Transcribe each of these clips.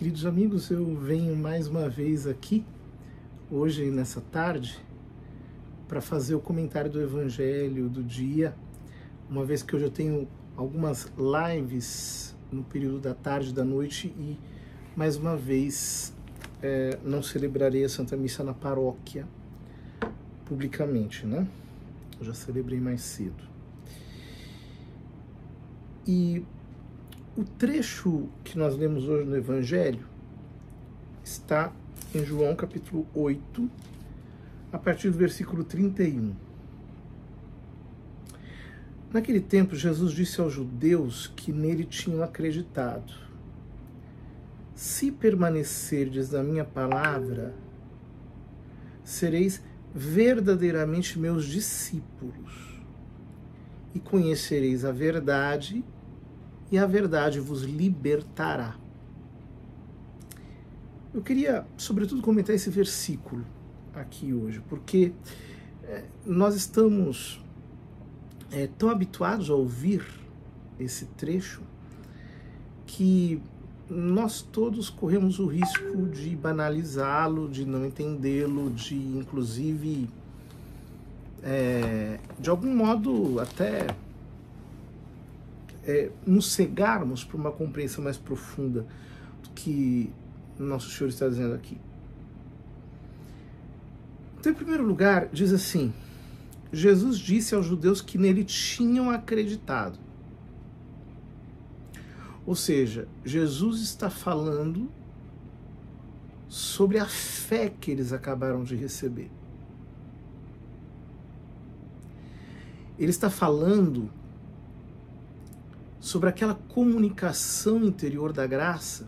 Queridos amigos, eu venho mais uma vez aqui, hoje nessa tarde, para fazer o comentário do Evangelho do dia, uma vez que hoje eu tenho algumas lives no período da tarde e da noite e, mais uma vez, não celebrarei a Santa Missa na paróquia publicamente, né? Eu já celebrei mais cedo. E o trecho que nós lemos hoje no Evangelho está em João capítulo 8, a partir do versículo 31. Naquele tempo, Jesus disse aos judeus que nele tinham acreditado: se permanecerdes na minha palavra, sereis verdadeiramente meus discípulos e conhecereis a verdade, e a verdade vos libertará. Eu queria, sobretudo, comentar esse versículo aqui hoje, porque nós estamos tão habituados a ouvir esse trecho que nós todos corremos o risco de banalizá-lo, de não entendê-lo, de, inclusive, de algum modo, até nos cegarmos para uma compreensão mais profunda do que Nosso Senhor está dizendo aqui. Então, em primeiro lugar, diz assim: Jesus disse aos judeus que nele tinham acreditado. Ou seja, Jesus está falando sobre a fé que eles acabaram de receber. Ele está falando sobre aquela comunicação interior da graça,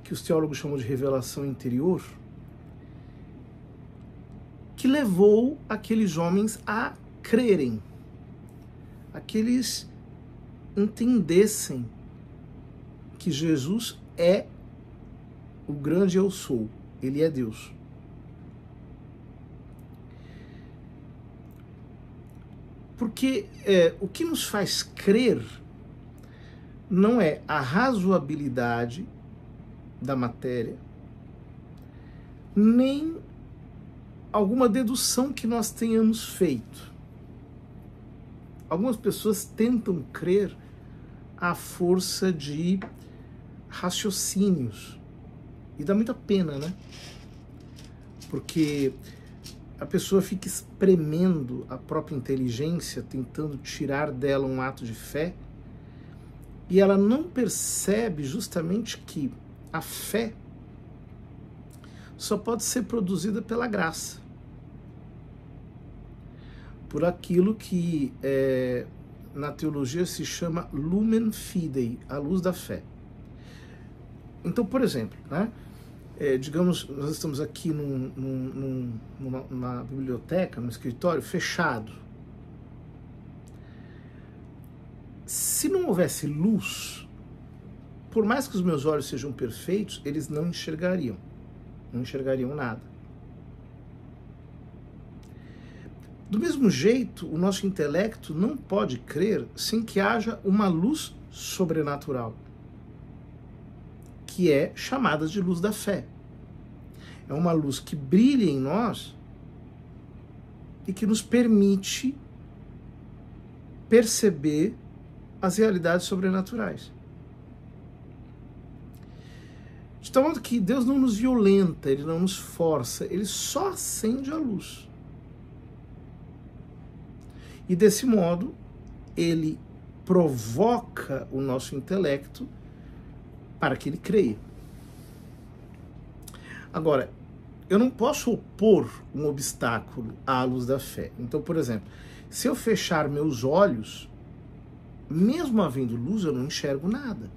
que os teólogos chamam de revelação interior, que levou aqueles homens a crerem, a que eles entendessem que Jesus é o grande eu sou, ele é Deus. Porque o que nos faz crer não é a razoabilidade da matéria, nem alguma dedução que nós tenhamos feito. Algumas pessoas tentam crer à força de raciocínios, e dá muita pena, né? Porque a pessoa fica espremendo a própria inteligência, tentando tirar dela um ato de fé, e ela não percebe justamente que a fé só pode ser produzida pela graça, por aquilo que na teologia se chama lumen fidei, a luz da fé. Então, por exemplo, né, digamos, nós estamos aqui numa biblioteca, num escritório fechado. Se não houvesse luz, por mais que os meus olhos sejam perfeitos, eles não enxergariam nada. Do mesmo jeito, o nosso intelecto não pode crer sem que haja uma luz sobrenatural, que é chamada de luz da fé. É uma luz que brilha em nós e que nos permite perceber as realidades sobrenaturais. De tal modo que Deus não nos violenta, Ele não nos força, Ele só acende a luz. E desse modo, Ele provoca o nosso intelecto para que ele creia. Agora, eu não posso opor um obstáculo à luz da fé. Então, por exemplo, se eu fechar meus olhos, mesmo havendo luz, eu não enxergo nada.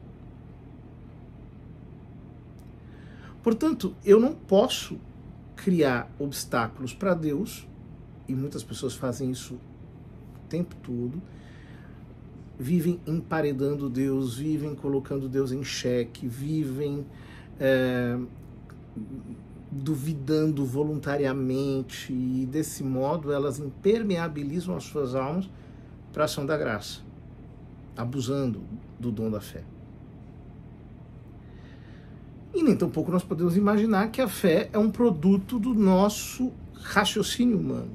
Portanto, eu não posso criar obstáculos para Deus, e muitas pessoas fazem isso o tempo todo, vivem emparedando Deus, vivem colocando Deus em xeque, vivem duvidando voluntariamente, e desse modo elas impermeabilizam as suas almas para a ação da graça, abusando do dom da fé. E nem tampouco nós podemos imaginar que a fé é um produto do nosso raciocínio humano.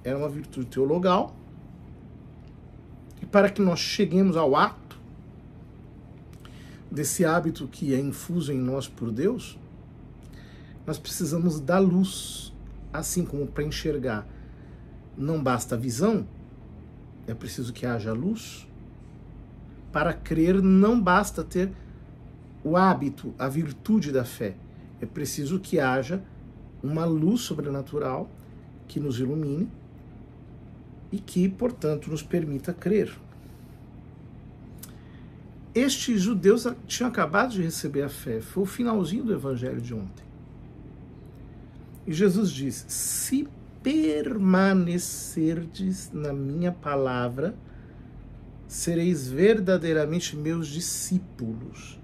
É uma virtude teologal. E para que nós cheguemos ao ato desse hábito que é infuso em nós por Deus, nós precisamos da luz, assim como para enxergar não basta a visão, é preciso que haja luz. Para crer não basta ter o hábito, a virtude da fé, é preciso que haja uma luz sobrenatural que nos ilumine e que, portanto, nos permita crer. Estes judeus tinham acabado de receber a fé, foi o finalzinho do evangelho de ontem. E Jesus diz: se permanecerdes na minha palavra, sereis verdadeiramente meus discípulos,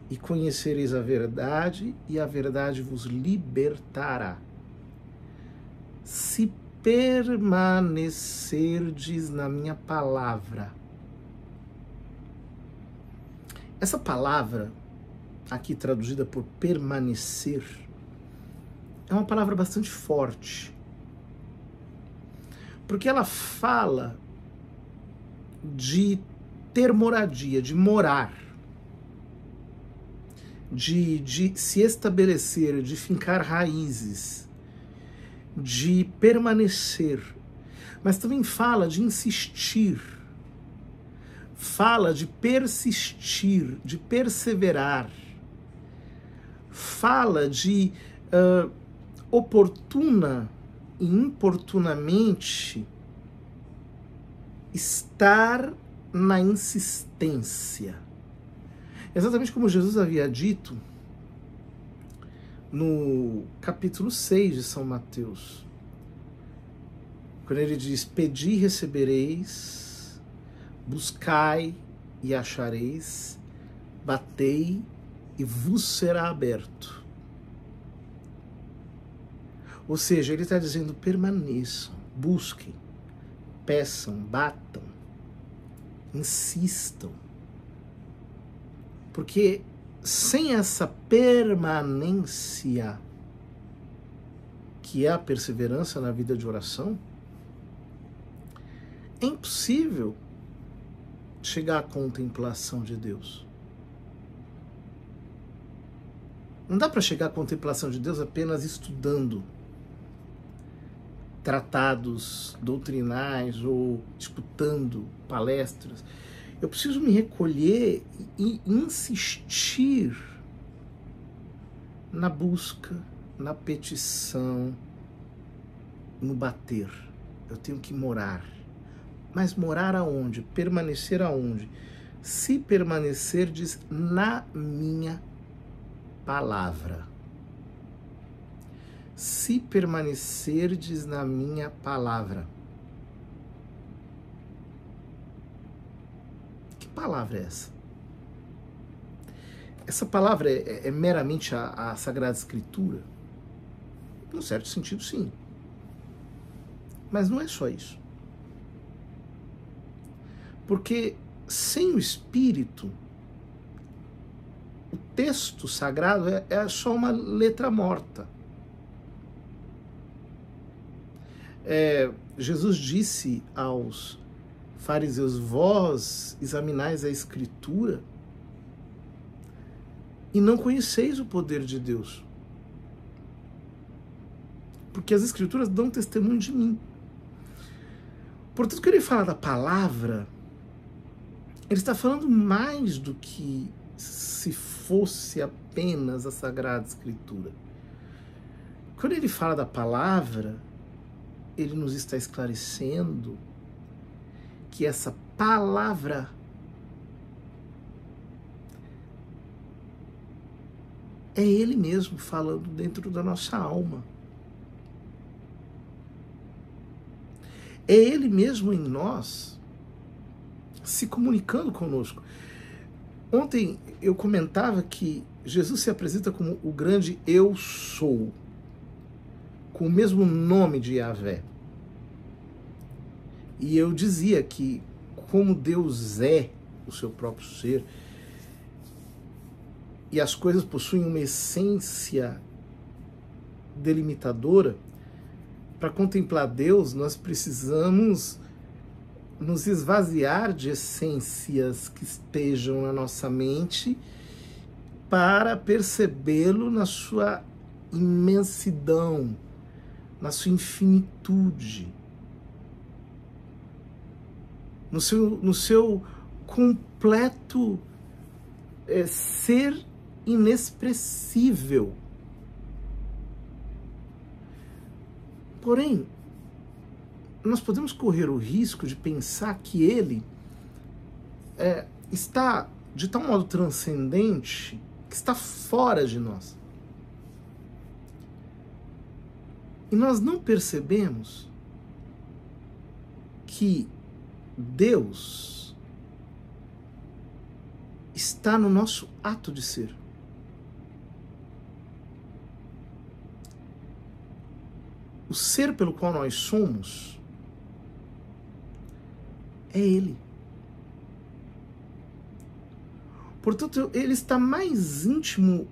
e conhecereis a verdade, e a verdade vos libertará. Se permanecerdes na minha palavra. Essa palavra, aqui traduzida por permanecer, é uma palavra bastante forte, porque ela fala de ter moradia, de morar, de se estabelecer, de fincar raízes, de permanecer, mas também fala de insistir, fala de persistir, de perseverar, fala de oportuna e importunamente estar na insistência. Exatamente como Jesus havia dito no capítulo 6 de São Mateus, quando ele diz: pedi e recebereis, buscai e achareis, batei e vos será aberto. Ou seja, ele está dizendo: permaneçam, busquem, peçam, batam, insistam. Porque sem essa permanência, que é a perseverança na vida de oração, é impossível chegar à contemplação de Deus. Não dá para chegar à contemplação de Deus apenas estudando tratados doutrinais ou escutando palestras. Eu preciso me recolher e insistir na busca, na petição, no bater. Eu tenho que morar. Mas morar aonde? Permanecer aonde? Se permanecerdes na minha palavra. Se permanecerdes na minha palavra. Que palavra é essa? Essa palavra é meramente a Sagrada Escritura? Num certo sentido, sim. Mas não é só isso. Porque sem o Espírito, o texto sagrado é só uma letra morta. Jesus disse aos fariseus: vós examinais a Escritura e não conheceis o poder de Deus, porque as Escrituras dão testemunho de mim. Portanto, quando ele fala da palavra, ele está falando mais do que se fosse apenas a Sagrada Escritura. Quando ele fala da palavra, ele nos está esclarecendo que essa palavra é ele mesmo falando dentro da nossa alma. É ele mesmo em nós se comunicando conosco. Ontem eu comentava que Jesus se apresenta como o grande Eu Sou, com o mesmo nome de Yahvé. E eu dizia que, como Deus é o seu próprio ser, e as coisas possuem uma essência delimitadora, para contemplar Deus, nós precisamos nos esvaziar de essências que estejam na nossa mente para percebê-lo na sua imensidão, na sua infinitude, no seu completo ser inexpressível. Porém, nós podemos correr o risco de pensar que ele está de tal modo transcendente que está fora de nós. E nós não percebemos que Deus está no nosso ato de ser. O ser pelo qual nós somos é Ele. Portanto, Ele está mais íntimo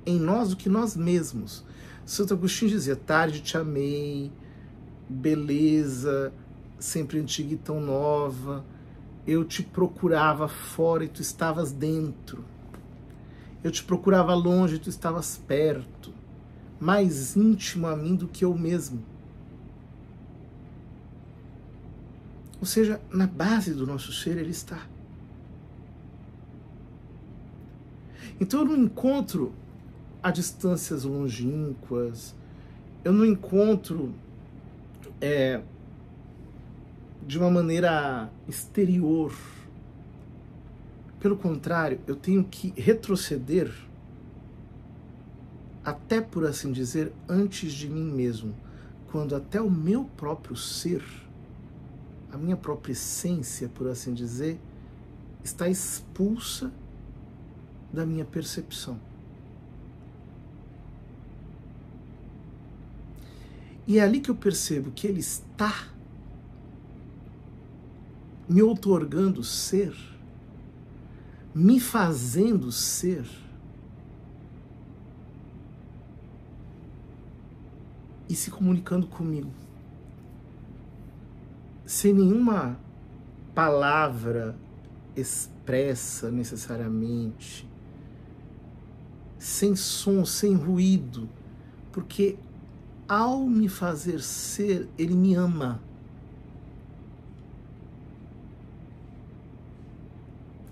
em nós do que nós mesmos. Santo Agostinho dizia: tarde te amei, beleza, sempre antiga e tão nova. Eu te procurava fora e tu estavas dentro. Eu te procurava longe e tu estavas perto. Mais íntimo a mim do que eu mesmo. Ou seja, na base do nosso ser Ele está. Então eu não encontro a distâncias longínquas, eu não encontro de uma maneira exterior. Pelo contrário, eu tenho que retroceder até, por assim dizer, antes de mim mesmo, quando até o meu próprio ser, a minha própria essência, por assim dizer, está expulsa da minha percepção. E é ali que eu percebo que Ele está me outorgando ser, me fazendo ser, e se comunicando comigo, sem nenhuma palavra expressa necessariamente, sem som, sem ruído, porque ao me fazer ser, Ele me ama.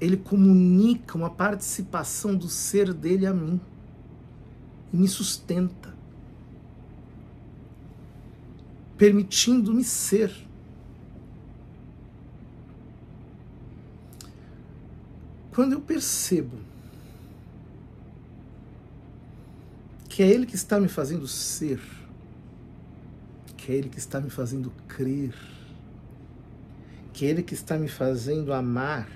Ele comunica uma participação do ser dele a mim e me sustenta, permitindo-me ser. Quando eu percebo que é Ele que está me fazendo ser, que é Ele que está me fazendo crer, que é Ele que está me fazendo amar,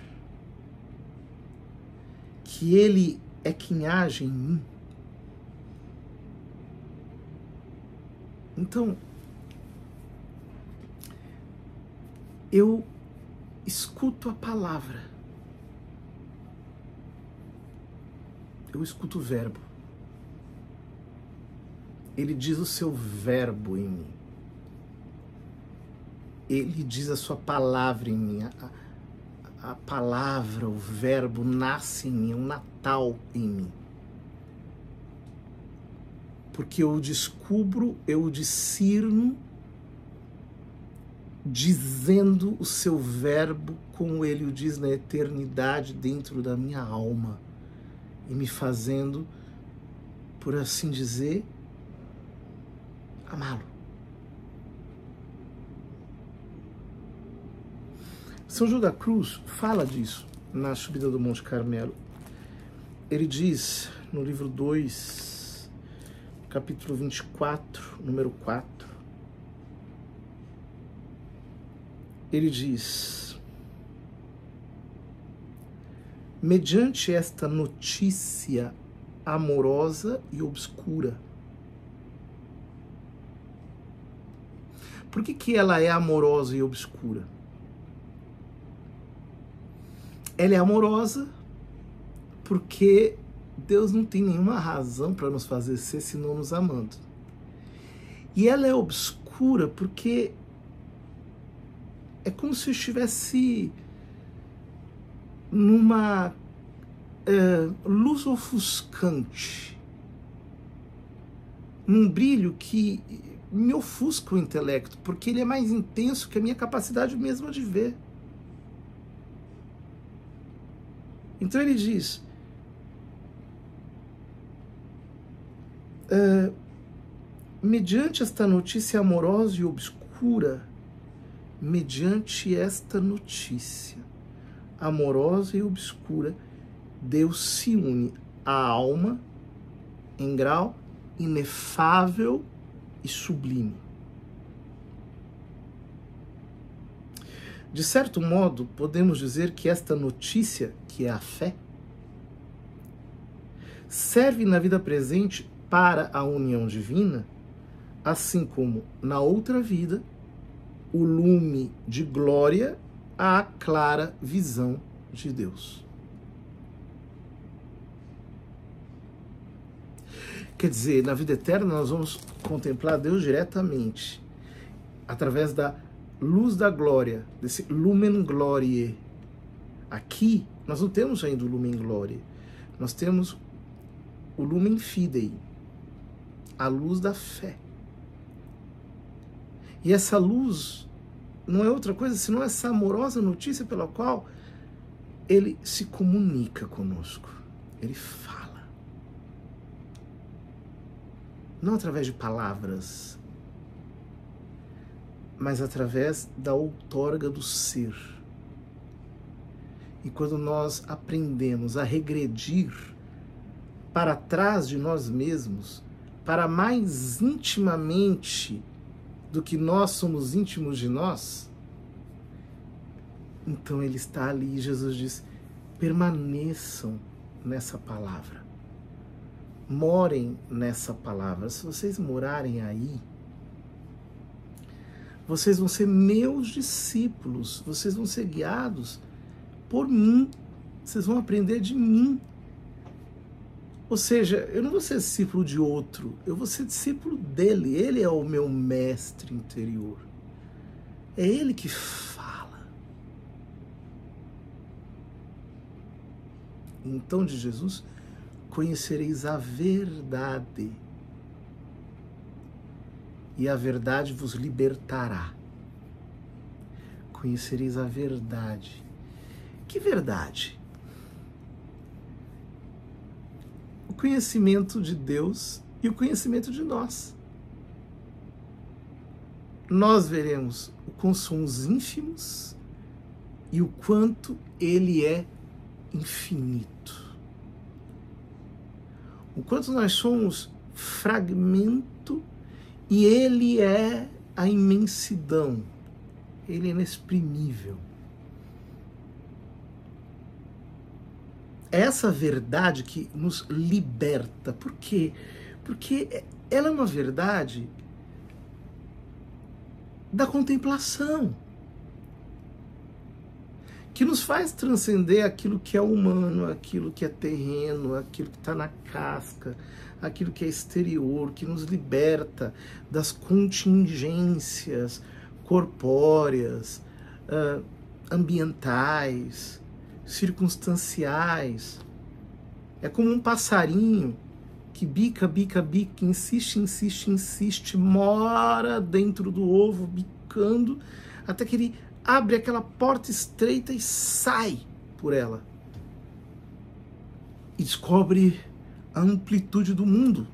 que Ele é quem age em mim, então eu escuto a palavra, eu escuto o verbo. Ele diz o seu verbo em mim. Ele diz a sua palavra em mim. A palavra, o verbo nasce em mim, é um Natal em mim. Porque eu o descubro, eu o discerno, dizendo o seu verbo como Ele o diz na eternidade dentro da minha alma. E me fazendo, por assim dizer, amá-lo. São João da Cruz fala disso na subida do Monte Carmelo. Ele diz no livro 2, capítulo 24, número 4, ele diz: mediante esta notícia amorosa e obscura. Por que ela é amorosa e obscura? Ela é amorosa porque Deus não tem nenhuma razão para nos fazer ser senão nos amando. E ela é obscura porque é como se eu estivesse numa luz ofuscante, num brilho que me ofusca o intelecto, porque ele é mais intenso que a minha capacidade mesma de ver. Então ele diz, mediante esta notícia amorosa e obscura, mediante esta notícia amorosa e obscura, Deus se une à alma em grau inefável e sublime. De certo modo, podemos dizer que esta notícia, que é a fé, serve na vida presente para a união divina, assim como na outra vida, o lume de glória à clara visão de Deus. Quer dizer, na vida eterna nós vamos contemplar Deus diretamente, através da luz da glória, desse lumen gloriae. Aqui, nós não temos ainda o lumen gloriae, nós temos o lumen fidei, a luz da fé. E essa luz não é outra coisa senão essa amorosa notícia pela qual ele se comunica conosco. Ele fala. Não através de palavras, mas através da outorga do ser. E quando nós aprendemos a regredir para trás de nós mesmos, para mais intimamente do que nós somos íntimos de nós, então ele está ali e Jesus diz, permaneçam nessa palavra, morem nessa palavra. Se vocês morarem aí, vocês vão ser meus discípulos, vocês vão ser guiados por mim, vocês vão aprender de mim. Ou seja, eu não vou ser discípulo de outro, eu vou ser discípulo dele. Ele é o meu mestre interior. É ele que fala. Então, de Jesus, conhecereis a verdade, e a verdade vos libertará. Conhecereis a verdade. Que verdade? O conhecimento de Deus e o conhecimento de nós. Nós veremos o quão somos ínfimos e o quanto ele é infinito. O quanto nós somos fragmento e ele é a imensidão. Ele é inexprimível. Essa verdade que nos liberta. Por quê? Porque ela é uma verdade da contemplação, que nos faz transcender aquilo que é humano, aquilo que é terreno, aquilo que está na casca, aquilo que é exterior, que nos liberta das contingências corpóreas, ambientais, circunstanciais. É como um passarinho que bica, insiste, mora dentro do ovo, bicando, até que ele abre aquela porta estreita e sai por ela. E descobre a amplitude do mundo,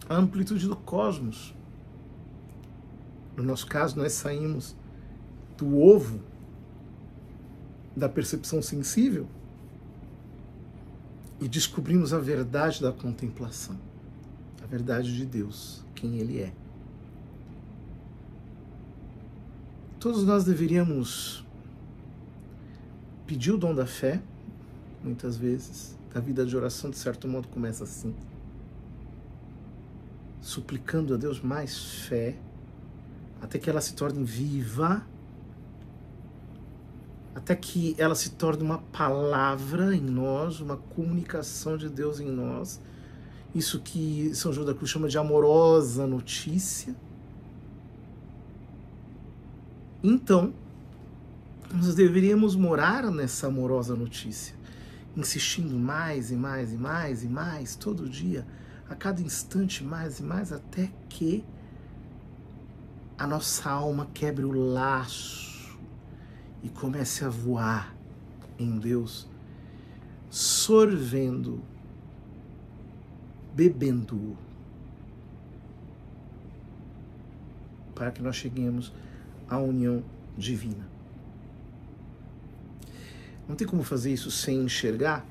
a amplitude do cosmos. No nosso caso, nós saímos do ovo da percepção sensível e descobrimos a verdade da contemplação, a verdade de Deus, quem Ele é. Todos nós deveríamos pedir o dom da fé, muitas vezes. A vida de oração, de certo modo, começa assim, suplicando a Deus mais fé, até que ela se torne viva, até que ela se torne uma palavra em nós, uma comunicação de Deus em nós. Isso que São João da Cruz chama de amorosa notícia. Então, nós deveríamos morar nessa amorosa notícia, insistindo mais e mais e mais e mais, todo dia, a cada instante mais e mais, até que a nossa alma quebre o laço e comece a voar em Deus, sorvendo, bebendo, para que nós cheguemos à união divina. Não tem como fazer isso sem enxergar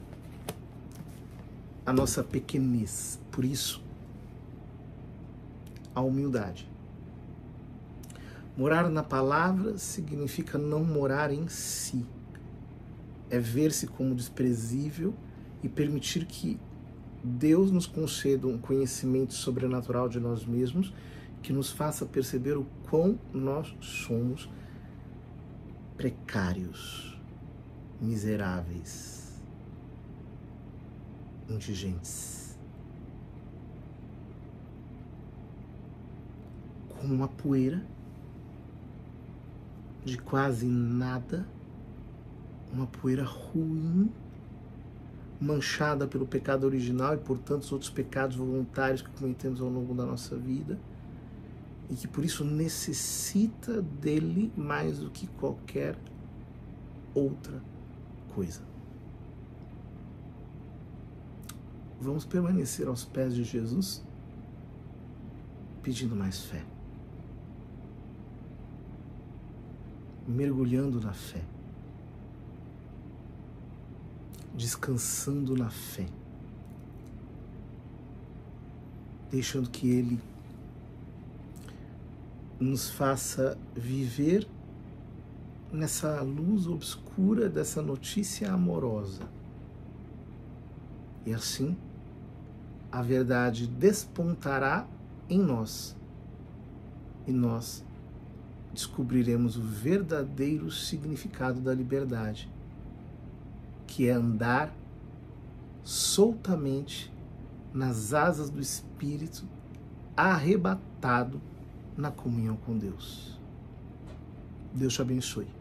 a nossa pequenez. Por isso, a humildade. Morar na palavra significa não morar em si. É ver-se como desprezível e permitir que Deus nos conceda um conhecimento sobrenatural de nós mesmos que nos faça perceber o quão nós somos precários, miseráveis, indigentes, como uma poeira de quase nada, uma poeira ruim, manchada pelo pecado original e por tantos outros pecados voluntários que cometemos ao longo da nossa vida, e que por isso necessita dele mais do que qualquer outra coisa. Vamos permanecer aos pés de Jesus, pedindo mais fé, mergulhando na fé, descansando na fé, deixando que Ele nos faça viver nessa luz obscura dessa notícia amorosa. E assim, a verdade despontará em nós e nós descobriremos o verdadeiro significado da liberdade, que é andar soltamente nas asas do Espírito, arrebatado na comunhão com Deus. Deus te abençoe.